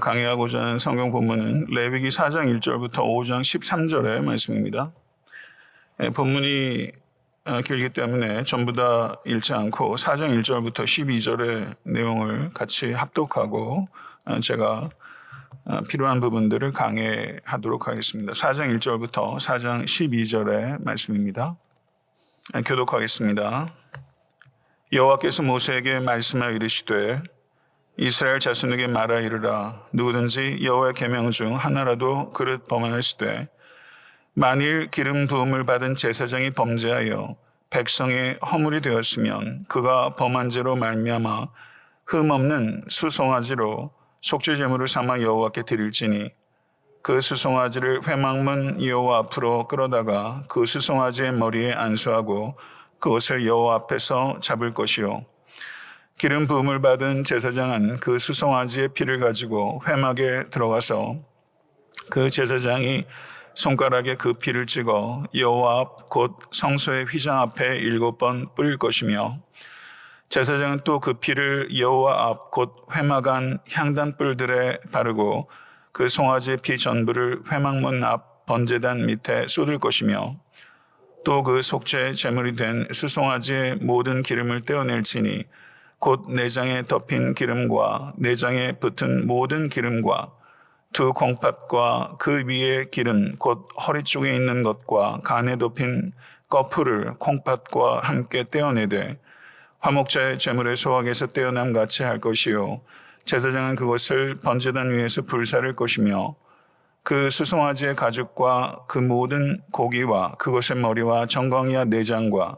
강의하고자 하는 성경 본문은 레위기 4장 1절부터 5장 13절의 말씀입니다. 본문이 길기 때문에 전부 다 읽지 않고 4장 1절부터 12절의 내용을 같이 합독하고 제가 필요한 부분들을 강의하도록 하겠습니다. 4장 1절부터 4장 12절의 말씀입니다. 교독하겠습니다. 여호와께서 모세에게 말씀하여 이르시되 이스라엘 자손에게 말하 이르라. 누구든지 여호와의 계명 중 하나라도 그릇 범하였을 만일 기름 부음을 받은 제사장이 범죄하여 백성의 허물이 되었으면 그가 범한 죄로 말미암아 흠 없는 수송아지로 속죄 제물을 삼아 여호와께 드릴지니 그 수송아지를 회막문 여호와 앞으로 끌어다가 그 수송아지의 머리에 안수하고 그것을 여호와 앞에서 잡을 것이요 기름 부음을 받은 제사장은 그 수송아지의 피를 가지고 회막에 들어가서 그 제사장이 손가락에 그 피를 찍어 여호와 앞 곧 성소의 휘장 앞에 7번 뿌릴 것이며 제사장은 또 그 피를 여호와 앞 곧 회막 안 향단불들에 바르고 그 송아지의 피 전부를 회막문 앞 번제단 밑에 쏟을 것이며 또 그 속죄 제물이 된 수송아지의 모든 기름을 떼어낼지니 곧 내장에 덮인 기름과 내장에 붙은 모든 기름과 두 콩팥과 그 위에 기름 곧 허리 쪽에 있는 것과 간에 덮인 꺼풀을 콩팥과 함께 떼어내되 화목자의 제물의 소각에서 떼어남 같이 할 것이요 제사장은 그것을 번제단 위에서 불사를 것이며 그 수송아지의 가죽과 그 모든 고기와 그것의 머리와 정광이와 내장과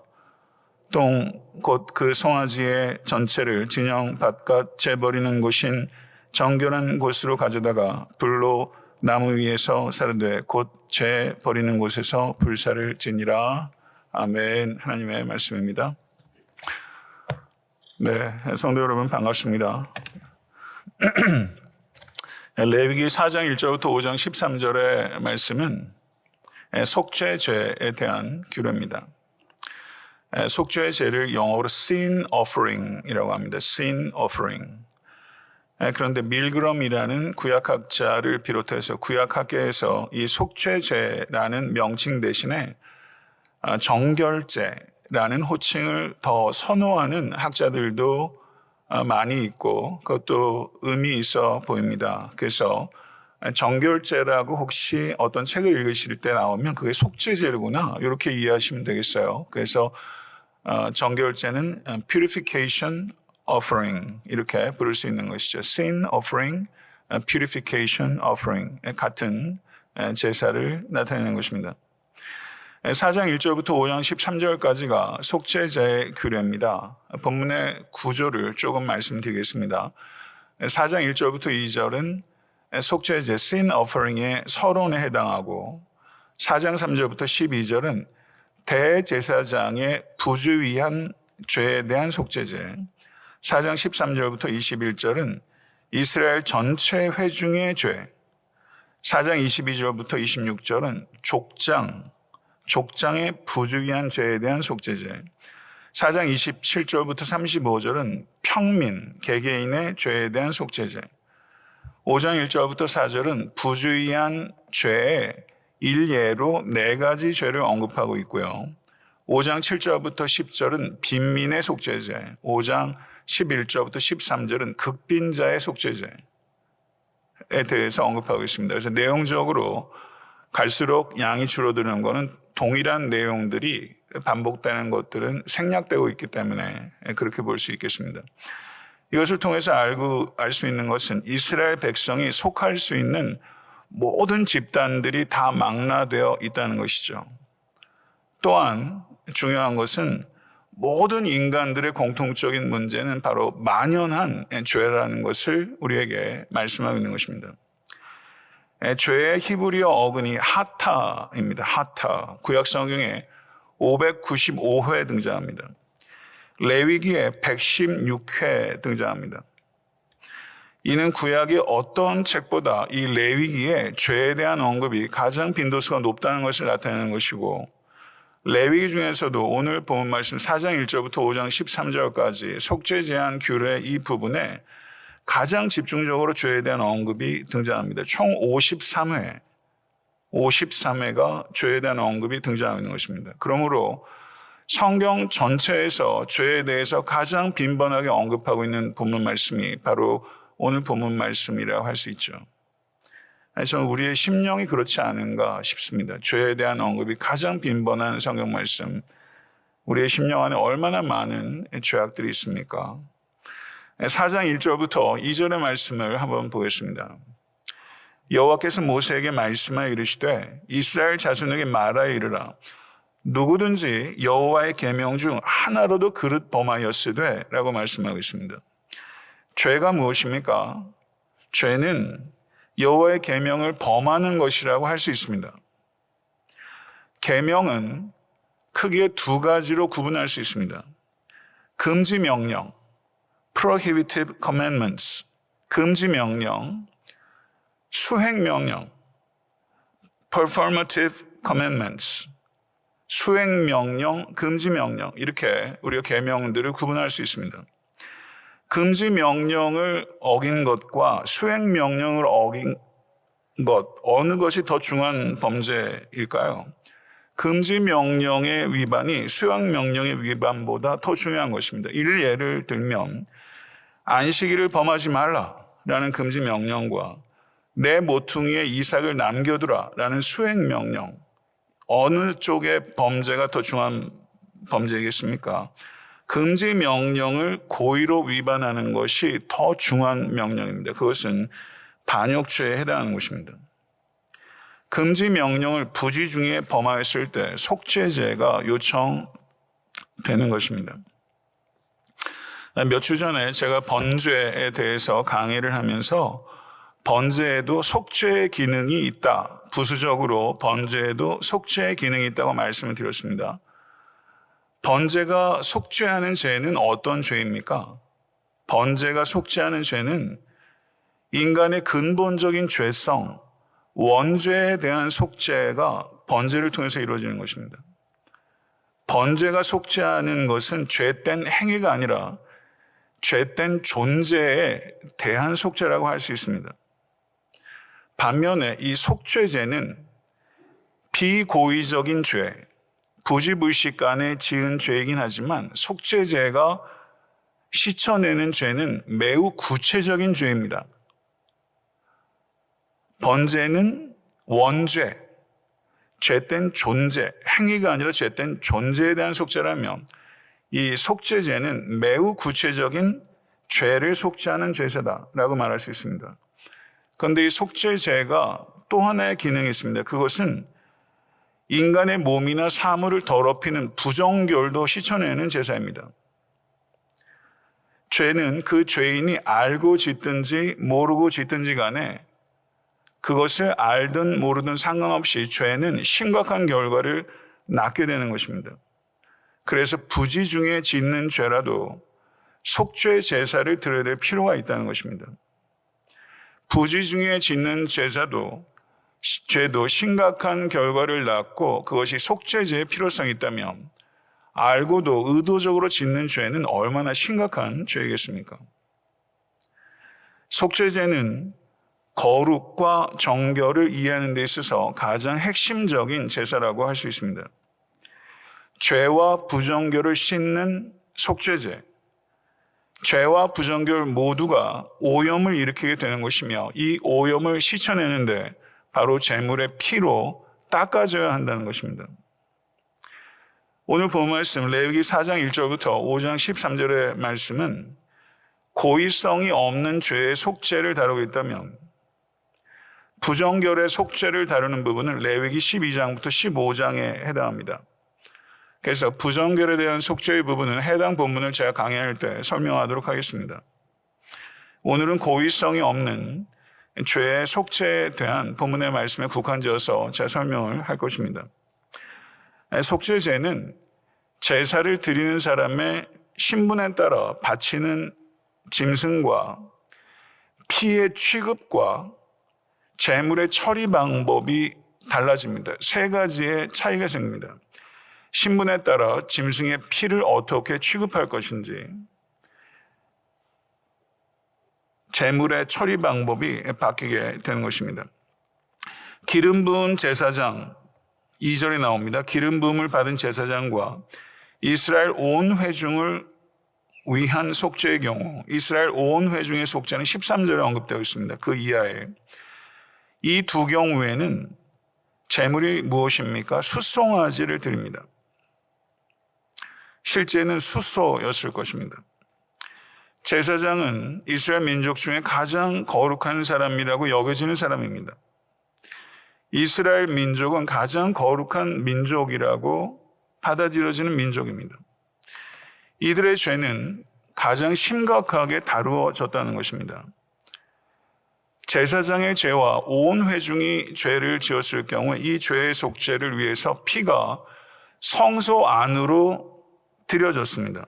똥 곧 그 송아지의 전체를 진영 바깥 재버리는 곳인 정결한 곳으로 가져다가 불로 나무 위에서 사르되 곧 죄 버리는 곳에서 불사를 지니라. 아멘. 하나님의 말씀입니다. 네, 성도 여러분 반갑습니다. 레위기 4장 1절부터 5장 13절의 말씀은 속죄죄에 대한 규례입니다. 속죄의 죄를 영어로 sin offering이라고 합니다. sin offering. 그런데 밀그럼이라는 구약학자를 비롯해서 구약학계에서 이 속죄죄라는 명칭 대신에 정결죄라는 호칭을 더 선호하는 학자들도 많이 있고 그것도 의미 있어 보입니다. 그래서 정결죄라고 혹시 어떤 책을 읽으실 때 나오면 그게 속죄죄구나 이렇게 이해하시면 되겠어요. 그래서 정결죄는 purification offering 이렇게 부를 수 있는 것이죠. sin offering, purification offering 같은 제사를 나타내는 것입니다. 4장 1절부터 5장 13절까지가 속죄제의 규례입니다. 본문의 구조를 조금 말씀드리겠습니다. 4장 1절부터 2절은 속죄제 sin offering의 서론에 해당하고 4장 3절부터 12절은 대제사장의 부주의한 죄에 대한 속죄제 4장 13절부터 21절은 이스라엘 전체 회중의 죄 4장 22절부터 26절은 족장의 부주의한 죄에 대한 속죄제 4장 27절부터 35절은 평민, 개개인의 죄에 대한 속죄제 5장 1절부터 4절은 부주의한 죄의 일례로 4가지 죄를 언급하고 있고요. 5장 7절부터 10절은 빈민의 속죄제 5장 11절부터 13절은 극빈자의 속죄제에 대해서 언급하고 있습니다. 그래서 내용적으로 갈수록 양이 줄어드는 것은 동일한 내용들이 반복되는 것들은 생략되고 있기 때문에 그렇게 볼 수 있겠습니다. 이것을 통해서 알 수 있는 것은 이스라엘 백성이 속할 수 있는 모든 집단들이 다 망라되어 있다는 것이죠. 또한 중요한 것은 모든 인간들의 공통적인 문제는 바로 만연한 죄라는 것을 우리에게 말씀하고 있는 것입니다. 죄의 히브리어 어근이 하타입니다. 하타. 구약 성경에 595회 등장합니다. 레위기에 116회 등장합니다. 이는 구약의 어떤 책보다 이 레위기에 죄에 대한 언급이 가장 빈도수가 높다는 것을 나타내는 것이고 레위기 중에서도 오늘 본 말씀 4장 1절부터 5장 13절까지 속죄 제한 규례 이 부분에 가장 집중적으로 죄에 대한 언급이 등장합니다. 총 53회가 죄에 대한 언급이 등장하고 있는 것입니다. 그러므로 성경 전체에서 죄에 대해서 가장 빈번하게 언급하고 있는 본문 말씀이 바로 오늘 본문 말씀이라고 할 수 있죠. 저는 우리의 심령이 그렇지 않은가 싶습니다. 죄에 대한 언급이 가장 빈번한 성경 말씀, 우리의 심령 안에 얼마나 많은 죄악들이 있습니까? 4장 1절부터 2절의 말씀을 한번 보겠습니다. 여호와께서 모세에게 말씀하여 이르시되 이스라엘 자손에게 말하여 이르라. 누구든지 여호와의 계명 중 하나라도 그릇 범하였으되 라고 말씀하고 있습니다. 죄가 무엇입니까? 죄는 여호와의 계명을 범하는 것이라고 할 수 있습니다. 계명은 크게 두 가지로 구분할 수 있습니다. 금지 명령, prohibitive commandments, 금지 명령, 수행 명령, performative commandments, 수행 명령, 금지 명령, 이렇게 우리가 계명들을 구분할 수 있습니다. 금지 명령을 어긴 것과 수행 명령을 어긴 것, 어느 것이 더 중한 범죄일까요? 금지 명령의 위반이 수행 명령의 위반보다 더 중요한 것입니다. 이를 예를 들면 안식일을 범하지 말라라는 금지 명령과 내 모퉁이에 이삭을 남겨두라라는 수행 명령, 어느 쪽의 범죄가 더 중한 범죄이겠습니까? 금지 명령을 고의로 위반하는 것이 더 중한 명령입니다. 그것은 반역죄에 해당하는 것입니다. 금지 명령을 부지 중에 범하였을 때 속죄죄가 요청되는 것입니다. 몇 주 전에 제가 번죄에 대해서 강의를 하면서 번죄에도 속죄의 기능이 있다. 부수적으로 번죄에도 속죄의 기능이 있다고 말씀을 드렸습니다. 번제가 속죄하는 죄는 어떤 죄입니까? 번제가 속죄하는 죄는 인간의 근본적인 죄성, 원죄에 대한 속죄가 번제를 통해서 이루어지는 것입니다. 번제가 속죄하는 것은 죄된 행위가 아니라 죄된 존재에 대한 속죄라고 할 수 있습니다. 반면에 이 속죄죄는 비고의적인 죄, 부지불식간에 지은 죄이긴 하지만 속죄죄가 씻어내는 죄는 매우 구체적인 죄입니다. 번제는 원죄, 죄된 존재, 행위가 아니라 죄된 존재에 대한 속죄라면 이 속죄죄는 매우 구체적인 죄를 속죄하는 죄사다라고 말할 수 있습니다. 그런데 이 속죄죄가 또 하나의 기능이 있습니다. 그것은 인간의 몸이나 사물을 더럽히는 부정결도 씻어내는 제사입니다. 죄는 그 죄인이 알고 짓든지 모르고 짓든지 간에 그것을 알든 모르든 상관없이 죄는 심각한 결과를 낳게 되는 것입니다. 그래서 부지 중에 짓는 죄라도 속죄 제사를 드려야 될 필요가 있다는 것입니다. 부지 중에 짓는 죄도 심각한 결과를 낳고 그것이 속죄제의 필요성이 있다면 알고도 의도적으로 짓는 죄는 얼마나 심각한 죄이겠습니까? 속죄제는 거룩과 정결을 이해하는 데 있어서 가장 핵심적인 제사라고 할 수 있습니다. 죄와 부정결을 씻는 속죄제, 죄와 부정결 모두가 오염을 일으키게 되는 것이며 이 오염을 씻어내는데 바로 제물의 피로 닦아져야 한다는 것입니다. 오늘 본 말씀 레위기 4장 1절부터 5장 13절의 말씀은 고의성이 없는 죄의 속죄를 다루고 있다면 부정결의 속죄를 다루는 부분은 레위기 12장부터 15장에 해당합니다. 그래서 부정결에 대한 속죄의 부분은 해당 본문을 제가 강의할 때 설명하도록 하겠습니다. 오늘은 고의성이 없는 죄의 속죄에 대한 본문의 말씀에 국한지어서 제가 설명을 할 것입니다. 속죄제는 제사를 드리는 사람의 신분에 따라 바치는 짐승과 피의 취급과 제물의 처리 방법이 달라집니다. 세 가지의 차이가 생깁니다. 신분에 따라 짐승의 피를 어떻게 취급할 것인지, 제물의 처리 방법이 바뀌게 되는 것입니다. 기름 부은 제사장 2절에 나옵니다. 기름 부음을 받은 제사장과 이스라엘 온 회중을 위한 속죄의 경우, 이스라엘 온 회중의 속죄는 13절에 언급되어 있습니다. 그 이하에 이 두 경우에는 제물이 무엇입니까? 숫송아지를 드립니다. 실제는 숫소였을 것입니다. 제사장은 이스라엘 민족 중에 가장 거룩한 사람이라고 여겨지는 사람입니다. 이스라엘 민족은 가장 거룩한 민족이라고 받아들여지는 민족입니다. 이들의 죄는 가장 심각하게 다루어졌다는 것입니다. 제사장의 죄와 온 회중이 죄를 지었을 경우 이 죄의 속죄를 위해서 피가 성소 안으로 들여졌습니다.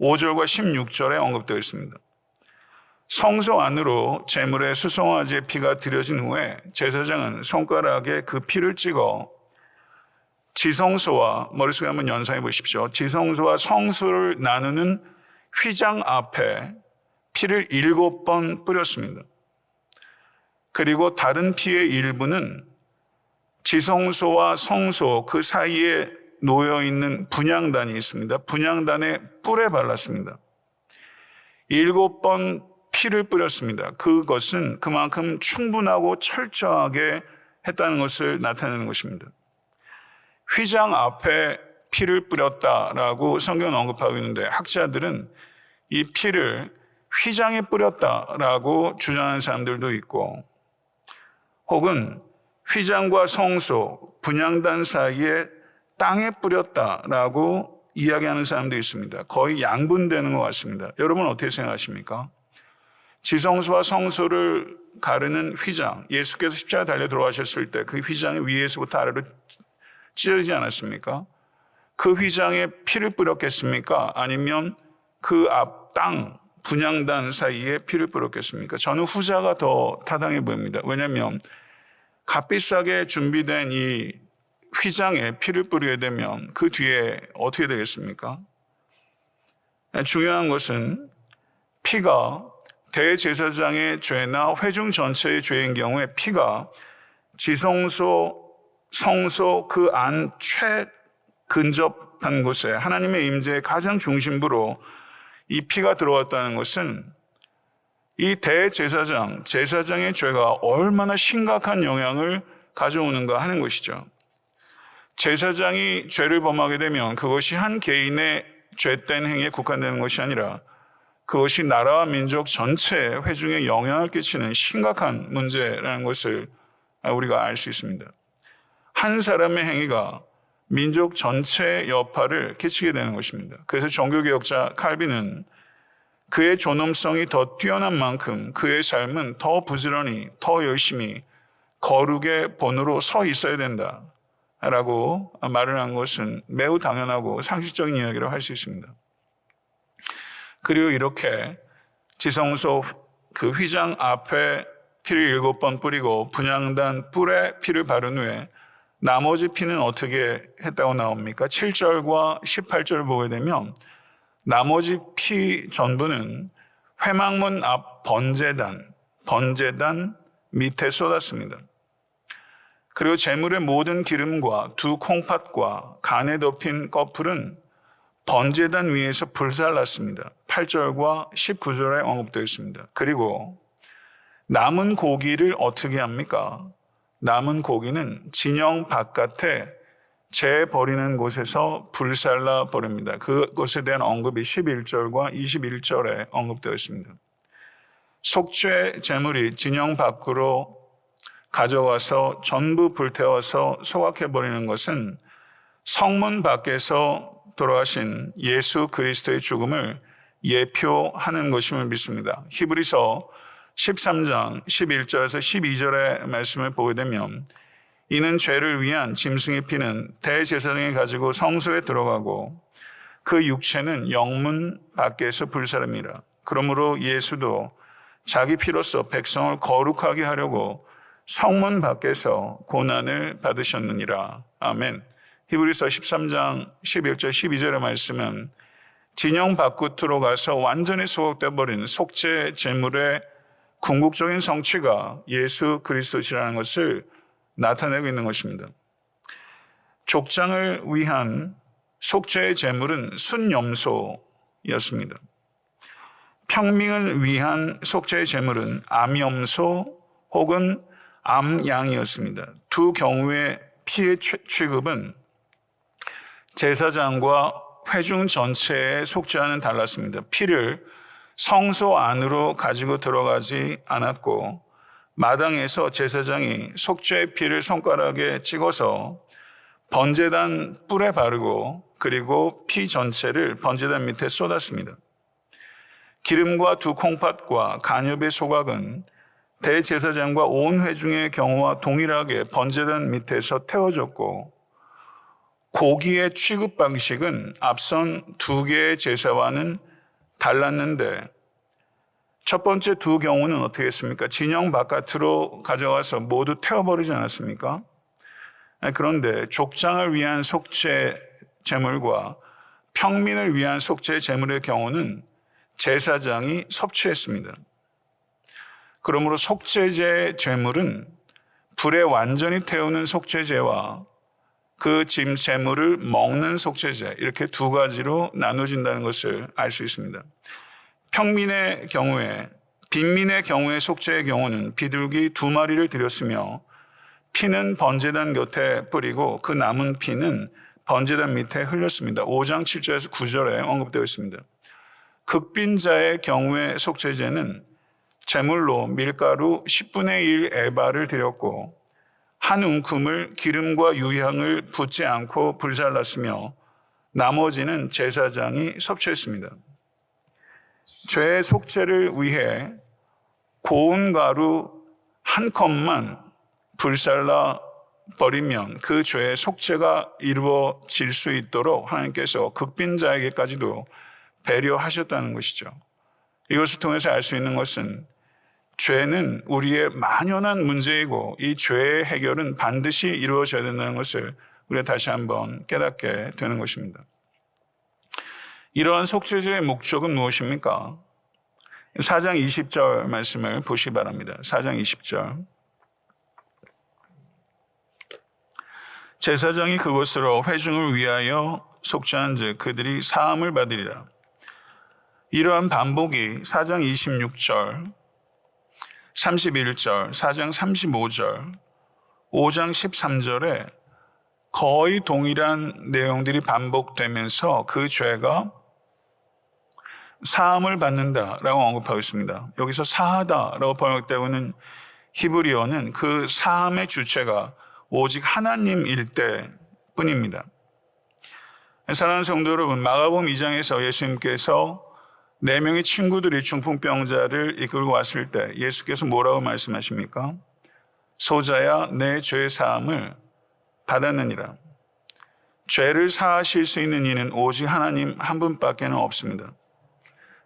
5절과 16절에 언급되어 있습니다. 성소 안으로 제물의 수송아지의 피가 들여진 후에 제사장은 손가락에 그 피를 찍어 지성소와, 머릿속에 한번 연상해 보십시오. 지성소와 성소를 나누는 휘장 앞에 피를 7번 뿌렸습니다. 그리고 다른 피의 일부는 지성소와 성소 그 사이에 놓여 있는 분향단이 있습니다. 분향단에 뿔에 발랐습니다. 7번 피를 뿌렸습니다. 그것은 그만큼 충분하고 철저하게 했다는 것을 나타내는 것입니다. 휘장 앞에 피를 뿌렸다라고 성경은 언급하고 있는데 학자들은 이 피를 휘장에 뿌렸다라고 주장하는 사람들도 있고, 혹은 휘장과 성소, 분향단 사이에 땅에 뿌렸다라고 이야기하는 사람도 있습니다. 거의 양분되는 것 같습니다. 여러분 어떻게 생각하십니까? 지성소와 성소를 가르는 휘장, 예수께서 십자가 달려 들어가셨을 때 그 휘장이 위에서부터 아래로 찢어지지 않았습니까? 그 휘장에 피를 뿌렸겠습니까? 아니면 그 앞 땅, 분향단 사이에 피를 뿌렸겠습니까? 저는 후자가 더 타당해 보입니다. 왜냐하면 값비싸게 준비된 이 휘장에 피를 뿌리게 되면 그 뒤에 어떻게 되겠습니까? 중요한 것은 피가 대제사장의 죄나 회중 전체의 죄인 경우에 피가 지성소, 성소 그 안 최근접한 곳에 하나님의 임재의 가장 중심부로 이 피가 들어왔다는 것은 이 대제사장, 제사장의 죄가 얼마나 심각한 영향을 가져오는가 하는 것이죠. 제사장이 죄를 범하게 되면 그것이 한 개인의 죄된 행위에 국한되는 것이 아니라 그것이 나라와 민족 전체에 회중에 영향을 끼치는 심각한 문제라는 것을 우리가 알 수 있습니다. 한 사람의 행위가 민족 전체의 여파를 끼치게 되는 것입니다. 그래서 종교개혁자 칼빈은 그의 존엄성이 더 뛰어난 만큼 그의 삶은 더 부지런히, 더 열심히 거룩의 본으로 서 있어야 된다라고 말을 한 것은 매우 당연하고 상식적인 이야기라고 할 수 있습니다. 그리고 이렇게 지성소 그 휘장 앞에 피를 7번 뿌리고 분향단 뿔에 피를 바른 후에 나머지 피는 어떻게 했다고 나옵니까? 7절과 18절을 보게 되면 나머지 피 전부는 회막문 앞 번제단 밑에 쏟았습니다. 그리고 제물의 모든 기름과 두 콩팥과 간에 덮인 꺼풀은 번제단 위에서 불살랐습니다. 8절과 19절에 언급되어 있습니다. 그리고 남은 고기를 어떻게 합니까? 남은 고기는 진영 바깥에 재 버리는 곳에서 불살라 버립니다. 그것에 대한 언급이 11절과 21절에 언급되어 있습니다. 속죄 제물이 진영 밖으로 가져와서 전부 불태워서 소각해 버리는 것은 성문 밖에서 돌아가신 예수 그리스도의 죽음을 예표하는 것임을 믿습니다. 히브리서 13장 11절에서 12절의 말씀을 보게 되면 이는 죄를 위한 짐승의 피는 대제사장이 가지고 성소에 들어가고 그 육체는 영문 밖에서 불사릅니다. 그러므로 예수도 자기 피로써 백성을 거룩하게 하려고 성문 밖에서 고난을 받으셨느니라. 아멘. 히브리서 13장 11절 12절의 말씀은 진영 밖으로 가서 완전히 소각되어 버린 속죄 제물의 궁극적인 성취가 예수 그리스도시라는 것을 나타내고 있는 것입니다. 족장을 위한 속죄의 제물은 순염소였습니다. 평민을 위한 속죄의 제물은 암염소 혹은 암양이었습니다. 두 경우의 피의 취급은 제사장과 회중 전체의 속죄와는 달랐습니다. 피를 성소 안으로 가지고 들어가지 않았고 마당에서 제사장이 속죄의 피를 손가락에 찍어서 번제단 뿔에 바르고 그리고 피 전체를 번제단 밑에 쏟았습니다. 기름과 두 콩팥과 간엽의 소각은 대제사장과 온 회중의 경우와 동일하게 번제단 밑에서 태워졌고 고기의 취급 방식은 앞선 두 개의 제사와는 달랐는데 첫 번째 두 경우는 어떻게 했습니까? 진영 바깥으로 가져가서 모두 태워버리지 않았습니까? 그런데 족장을 위한 속죄 제물과 평민을 위한 속죄 제물의 경우는 제사장이 섭취했습니다. 그러므로 속죄제 제물은 불에 완전히 태우는 속죄제와 그 제물을 먹는 속죄제 이렇게 두 가지로 나눠진다는 것을 알 수 있습니다. 평민의 경우에 빈민의 경우에 속죄의 경우는 비둘기 2마리를 드렸으며 피는 번제단 곁에 뿌리고 그 남은 피는 번제단 밑에 흘렸습니다. 5장 7절에서 9절에 언급되어 있습니다. 극빈자의 경우에 속죄제는 제물로 밀가루 10분의 1 에바를 드렸고 한 움큼을 기름과 유향을 붓지 않고 불살랐으며 나머지는 제사장이 섭취했습니다. 죄의 속죄를 위해 고운 가루 한 컵만 불살라 버리면 그 죄의 속죄가 이루어질 수 있도록 하나님께서 극빈자에게까지도 배려하셨다는 것이죠. 이것을 통해서 알 수 있는 것은 죄는 우리의 만연한 문제이고 이 죄의 해결은 반드시 이루어져야 된다는 것을 우리가 다시 한번 깨닫게 되는 것입니다. 이러한 속죄제의 목적은 무엇입니까? 4장 20절 말씀을 보시기 바랍니다. 4장 20절. 제사장이 그것으로 회중을 위하여 속죄한즉 그들이 사함을 받으리라. 이러한 반복이 4장 26절, 31절, 4장 35절, 5장 13절에 거의 동일한 내용들이 반복되면서 그 죄가 사함을 받는다라고 언급하고 있습니다. 여기서 사하다라고 번역되고 있는 히브리어는 그 사함의 주체가 오직 하나님일 때뿐입니다. 사랑하는 성도 여러분, 마가복음 2장에서 예수님께서 4명의 친구들이 중풍병자를 이끌고 왔을 때 예수께서 뭐라고 말씀하십니까? 소자야 내 죄 사함을 받았느니라. 죄를 사하실 수 있는 이는 오직 하나님 한 분밖에는 없습니다.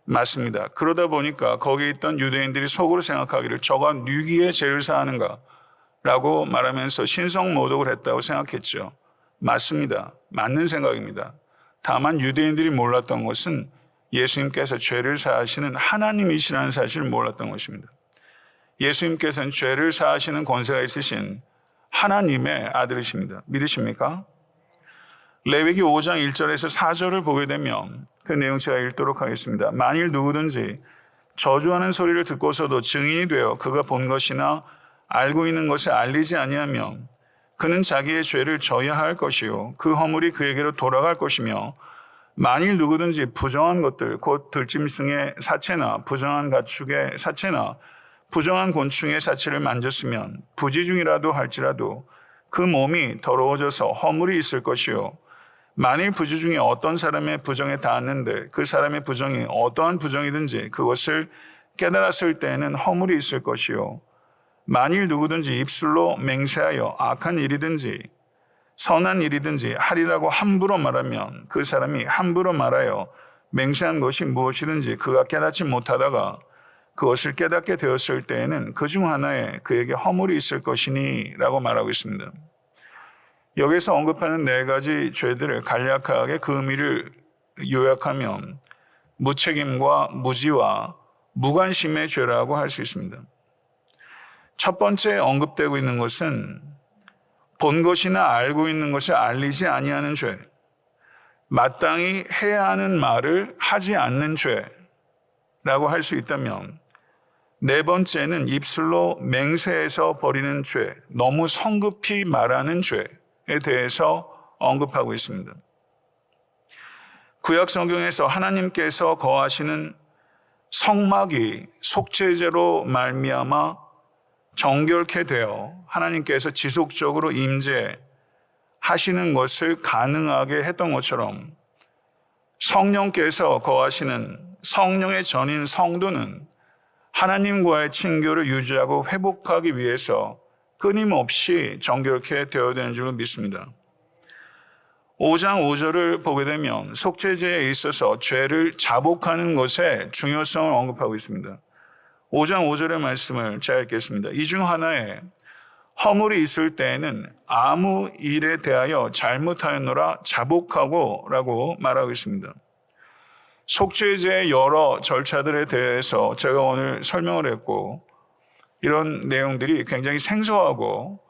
맞습니다. 그러다 보니까 거기에 있던 유대인들이 속으로 생각하기를 저가 누기에 죄를 사하는가 라고 말하면서 신성모독을 했다고 생각했죠. 맞습니다. 맞는 생각입니다. 다만 유대인들이 몰랐던 것은 예수님께서 죄를 사하시는 하나님이시라는 사실을 몰랐던 것입니다. 예수님께서는 죄를 사하시는 권세가 있으신 하나님의 아들이십니다. 믿으십니까? 레위기 5장 1절에서 4절을 보게 되면 그 내용 제가 읽도록 하겠습니다. 만일 누구든지 저주하는 소리를 듣고서도 증인이 되어 그가 본 것이나 알고 있는 것을 알리지 아니하면 그는 자기의 죄를 져야 할 것이요 그 허물이 그에게로 돌아갈 것이며 만일 누구든지 부정한 것들 곧 들짐승의 사체나 부정한 가축의 사체나 부정한 곤충의 사체를 만졌으면 부지 중이라도 할지라도 그 몸이 더러워져서 허물이 있을 것이요 만일 부지 중에 어떤 사람의 부정에 닿았는데 그 사람의 부정이 어떠한 부정이든지 그것을 깨달았을 때에는 허물이 있을 것이요 만일 누구든지 입술로 맹세하여 악한 일이든지 선한 일이든지 하리라고 함부로 말하면 그 사람이 함부로 말하여 맹세한 것이 무엇이든지 그가 깨닫지 못하다가 그것을 깨닫게 되었을 때에는 그 중 하나에 그에게 허물이 있을 것이니 라고 말하고 있습니다. 여기서 언급하는 4가지 죄들을 간략하게 그 의미를 요약하면 무책임과 무지와 무관심의 죄라고 할 수 있습니다. 첫 번째 언급되고 있는 것은 본 것이나 알고 있는 것을 알리지 아니하는 죄, 마땅히 해야 하는 말을 하지 않는 죄라고 할 수 있다면, 네 번째는 입술로 맹세해서 버리는 죄, 너무 성급히 말하는 죄에 대해서 언급하고 있습니다. 구약 성경에서 하나님께서 거하시는 성막이 속죄제로 말미암아 정결케 되어 하나님께서 지속적으로 임재하시는 것을 가능하게 했던 것처럼, 성령께서 거하시는 성령의 전인 성도는 하나님과의 친교를 유지하고 회복하기 위해서 끊임없이 정결케 되어야 되는 줄 믿습니다. 5장 5절을 보게 되면 속죄제에 있어서 죄를 자복하는 것의 중요성을 언급하고 있습니다. 5장 5절의 말씀을 제가 읽겠습니다. 이 중 하나에 허물이 있을 때에는 아무 일에 대하여 잘못하였노라 자복하고 라고 말하고 있습니다. 속죄제의 여러 절차들에 대해서 제가 오늘 설명을 했고, 이런 내용들이 굉장히 생소하고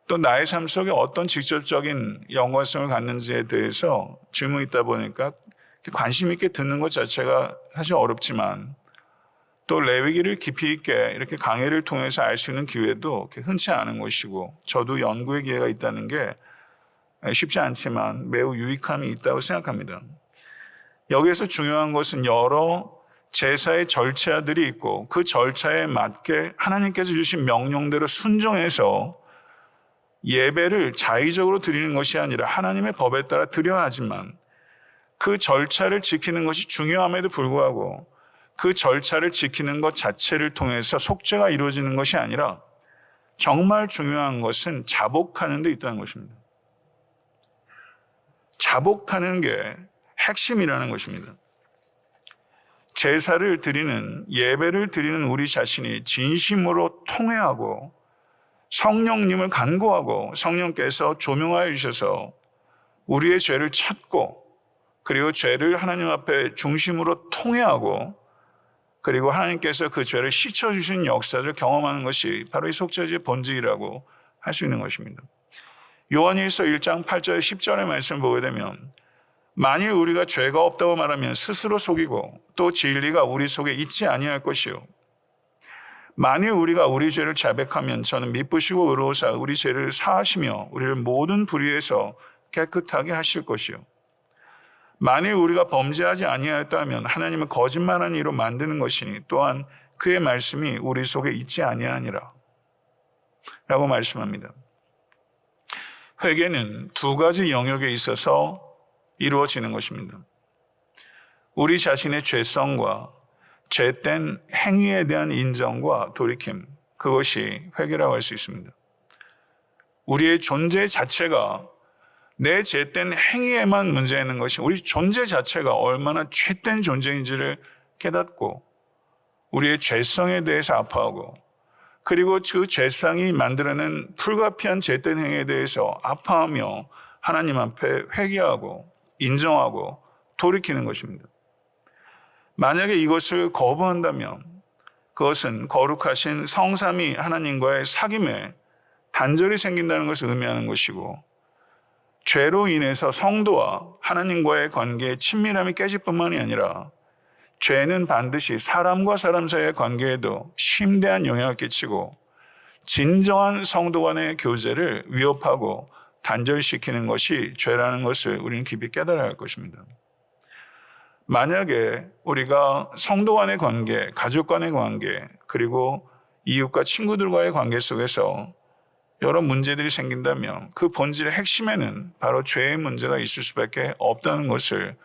또 나의 삶 속에 어떤 직접적인 연관성을 갖는지에 대해서 질문이 있다 보니까 관심 있게 듣는 것 자체가 사실 어렵지만, 또 레위기를 깊이 있게 이렇게 강해를 통해서 알 수 있는 기회도 흔치 않은 것이고, 저도 연구의 기회가 있다는 게 쉽지 않지만 매우 유익함이 있다고 생각합니다. 여기에서 중요한 것은 여러 제사의 절차들이 있고, 그 절차에 맞게 하나님께서 주신 명령대로 순종해서 예배를 자의적으로 드리는 것이 아니라 하나님의 법에 따라 드려야 하지만, 그 절차를 지키는 것이 중요함에도 불구하고 그 절차를 지키는 것 자체를 통해서 속죄가 이루어지는 것이 아니라, 정말 중요한 것은 자복하는 데 있다는 것입니다. 자복하는 게 핵심이라는 것입니다. 제사를 드리는, 예배를 드리는 우리 자신이 진심으로 통회하고 성령님을 간구하고 성령께서 조명하여 주셔서 우리의 죄를 찾고, 그리고 죄를 하나님 앞에 중심으로 통회하고, 그리고 하나님께서 그 죄를 씻어주신 역사를 경험하는 것이 바로 이 속죄제의 본질이라고 할 수 있는 것입니다. 요한일서 1장 8절 10절의 말씀을 보게 되면, 만일 우리가 죄가 없다고 말하면 스스로 속이고 또 진리가 우리 속에 있지 아니할 것이요, 만일 우리가 우리 죄를 자백하면 저는 미쁘시고 의로우사 우리 죄를 사하시며 우리를 모든 불의에서 깨끗하게 하실 것이요, 만일 우리가 범죄하지 아니하였다면 하나님은 거짓말한 이로 만드는 것이니 또한 그의 말씀이 우리 속에 있지 아니하니라 라고 말씀합니다. 회개는 두 가지 영역에 있어서 이루어지는 것입니다. 우리 자신의 죄성과 죄된 행위에 대한 인정과 돌이킴, 그것이 회개라고 할 수 있습니다. 우리의 존재 자체가 내 죄된 행위에만 문제 있는 것이, 우리 존재 자체가 얼마나 죄된 존재인지를 깨닫고 우리의 죄성에 대해서 아파하고, 그리고 그 죄성이 만들어낸 불가피한 죄된 행위에 대해서 아파하며 하나님 앞에 회개하고 인정하고 돌이키는 것입니다. 만약에 이것을 거부한다면 그것은 거룩하신 성삼위 하나님과의 사귐에 단절이 생긴다는 것을 의미하는 것이고, 죄로 인해서 성도와 하나님과의 관계의 친밀함이 깨질 뿐만이 아니라 죄는 반드시 사람과 사람 사이의 관계에도 심대한 영향을 끼치고 진정한 성도 간의 교제를 위협하고 단절시키는 것이 죄라는 것을 우리는 깊이 깨달아야 할 것입니다. 만약에 우리가 성도 간의 관계, 가족 간의 관계, 그리고 이웃과 친구들과의 관계 속에서 여러 문제들이 생긴다면 그 본질의 핵심에는 바로 죄의 문제가 있을 수밖에 없다는 것을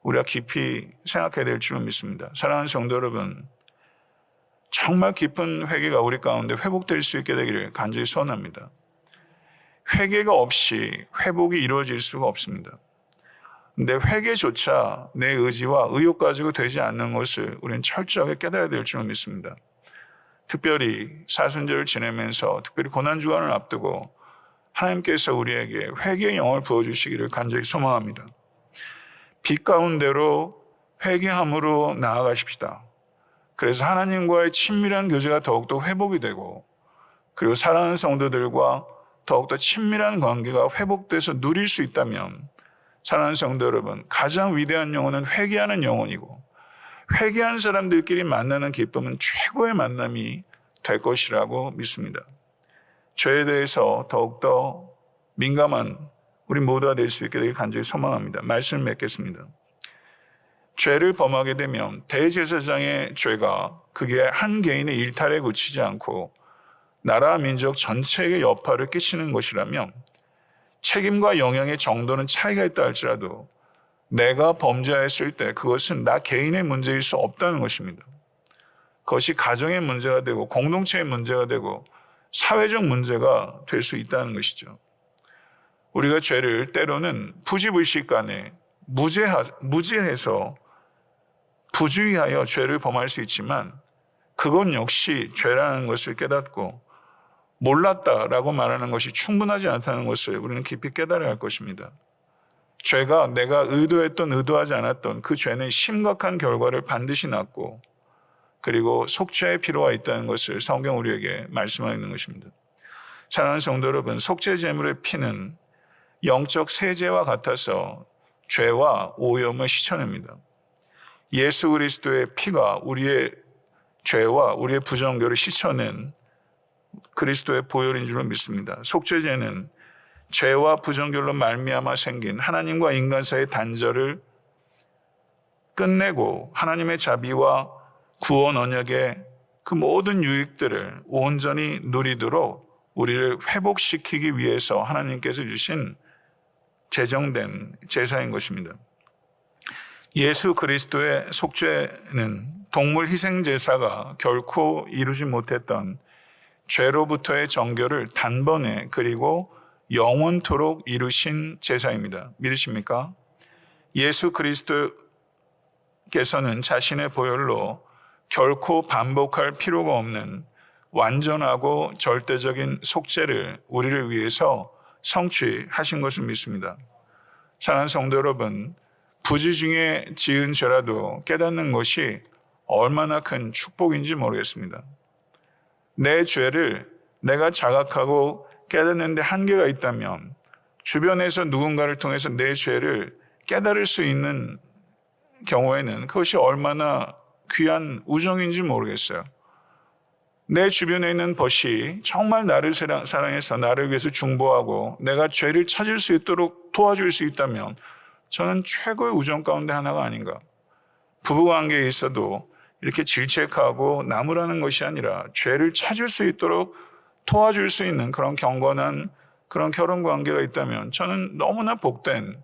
우리가 깊이 생각해야 될 줄 믿습니다. 사랑하는 성도 여러분, 정말 깊은 회개가 우리 가운데 회복될 수 있게 되기를 간절히 소원합니다. 회개가 없이 회복이 이루어질 수가 없습니다. 근데 회개조차 내 의지와 의욕 가지고 되지 않는 것을 우리는 철저하게 깨달아야 될 줄 믿습니다. 특별히 사순절을 지내면서, 특별히 고난주간을 앞두고 하나님께서 우리에게 회개의 영을 부어주시기를 간절히 소망합니다. 빛 가운데로 회개함으로 나아가십시다. 그래서 하나님과의 친밀한 교제가 더욱더 회복이 되고, 그리고 사랑하는 성도들과 더욱더 친밀한 관계가 회복돼서 누릴 수 있다면, 사랑하는 성도 여러분, 가장 위대한 영혼은 회개하는 영혼이고, 회개한 사람들끼리 만나는 기쁨은 최고의 만남이 될 것이라고 믿습니다. 죄에 대해서 더욱더 민감한 우리 모두가 될 수 있게 되길 간절히 소망합니다. 말씀을 맺겠습니다. 죄를 범하게 되면 대제사장의 죄가 그게 한 개인의 일탈에 그치지 않고 나라 민족 전체에게 여파를 끼치는 것이라면 책임과 영향의 정도는 차이가 있다 할지라도 내가 범죄했을 때 그것은 나 개인의 문제일 수 없다는 것입니다. 그것이 가정의 문제가 되고 공동체의 문제가 되고 사회적 문제가 될 수 있다는 것이죠. 우리가 죄를 때로는 부지불식간에 무지해서 부주의하여 죄를 범할 수 있지만 그건 역시 죄라는 것을 깨닫고 몰랐다라고 말하는 것이 충분하지 않다는 것을 우리는 깊이 깨달아야 할 것입니다. 죄가 내가 의도했던 의도하지 않았던 그 죄는 심각한 결과를 반드시 낳고 그리고 속죄의 필요가 있다는 것을 성경 우리에게 말씀하고 있는 것입니다. 사랑하는 성도 여러분, 속죄 제물의 피는 영적 세제와 같아서 죄와 오염을 씻어냅니다. 예수 그리스도의 피가 우리의 죄와 우리의 부정결을 씻어낸 그리스도의 보혈인 줄로 믿습니다. 속죄제는 죄와 부정결로 말미암아 생긴 하나님과 인간 사이의 단절을 끝내고 하나님의 자비와 구원 언약의 그 모든 유익들을 온전히 누리도록 우리를 회복시키기 위해서 하나님께서 주신 제정된 제사인 것입니다. 예수 그리스도의 속죄는 동물 희생 제사가 결코 이루지 못했던 죄로부터의 정결을 단번에 그리고 영원토록 이루신 제사입니다. 믿으십니까? 예수 그리스도께서는 자신의 보혈로 결코 반복할 필요가 없는 완전하고 절대적인 속죄를 우리를 위해서 성취하신 것을 믿습니다. 사랑하는 성도 여러분, 부지 중에 지은 죄라도 깨닫는 것이 얼마나 큰 축복인지 모르겠습니다. 내 죄를 내가 자각하고 깨닫는데 한계가 있다면 주변에서 누군가를 통해서 내 죄를 깨달을 수 있는 경우에는 그것이 얼마나 귀한 우정인지 모르겠어요. 내 주변에 있는 벗이 정말 나를 사랑해서 나를 위해서 중보하고 내가 죄를 찾을 수 있도록 도와줄 수 있다면 저는 최고의 우정 가운데 하나가 아닌가. 부부관계에 있어도 이렇게 질책하고 나무라는 것이 아니라 죄를 찾을 수 있도록 도와줄 수 있는 그런 경건한 그런 결혼관계가 있다면 저는 너무나 복된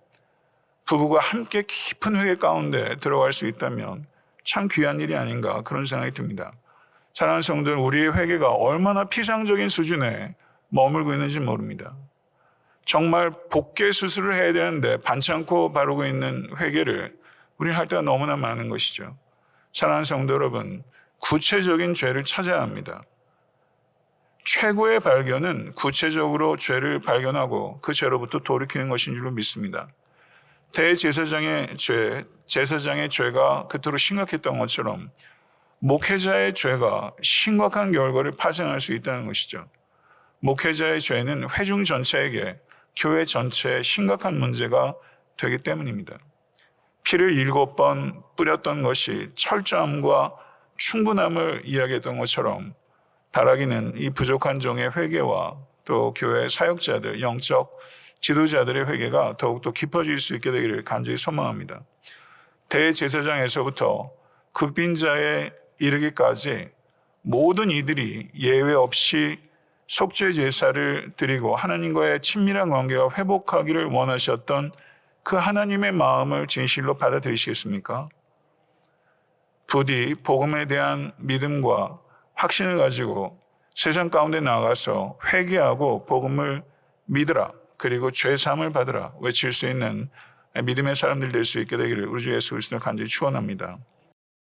부부가 함께 깊은 회개 가운데 들어갈 수 있다면 참 귀한 일이 아닌가 그런 생각이 듭니다. 사랑하는 성도들, 우리의 회개가 얼마나 피상적인 수준에 머물고 있는지 모릅니다. 정말 복개 수술을 해야 되는데 반창고 바르고 있는 회개를 우리는 할 때가 너무나 많은 것이죠. 사랑하는 성도 여러분, 구체적인 죄를 찾아야 합니다. 최고의 발견은 구체적으로 죄를 발견하고 그 죄로부터 돌이키는 것인 줄로 믿습니다. 대제사장의 죄, 제사장의 죄가 그토록 심각했던 것처럼 목회자의 죄가 심각한 결과를 파생할 수 있다는 것이죠. 목회자의 죄는 회중 전체에게 교회 전체에 심각한 문제가 되기 때문입니다. 피를 7번 뿌렸던 것이 철저함과 충분함을 이야기했던 것처럼 바라기는 이 부족한 종의 회개와 또 교회 사역자들, 영적 지도자들의 회개가 더욱더 깊어질 수 있게 되기를 간절히 소망합니다. 대제사장에서부터 극빈자에 이르기까지 모든 이들이 예외 없이 속죄 제사를 드리고 하나님과의 친밀한 관계가 회복하기를 원하셨던 그 하나님의 마음을 진실로 받아들이시겠습니까? 부디 복음에 대한 믿음과 확신을 가지고 세상 가운데 나가서 회개하고 복음을 믿으라, 그리고 죄 사함을 받으라 외칠 수 있는 믿음의 사람들 될 수 있게 되기를 우리 주 예수 그리스도 간절히 축원합니다.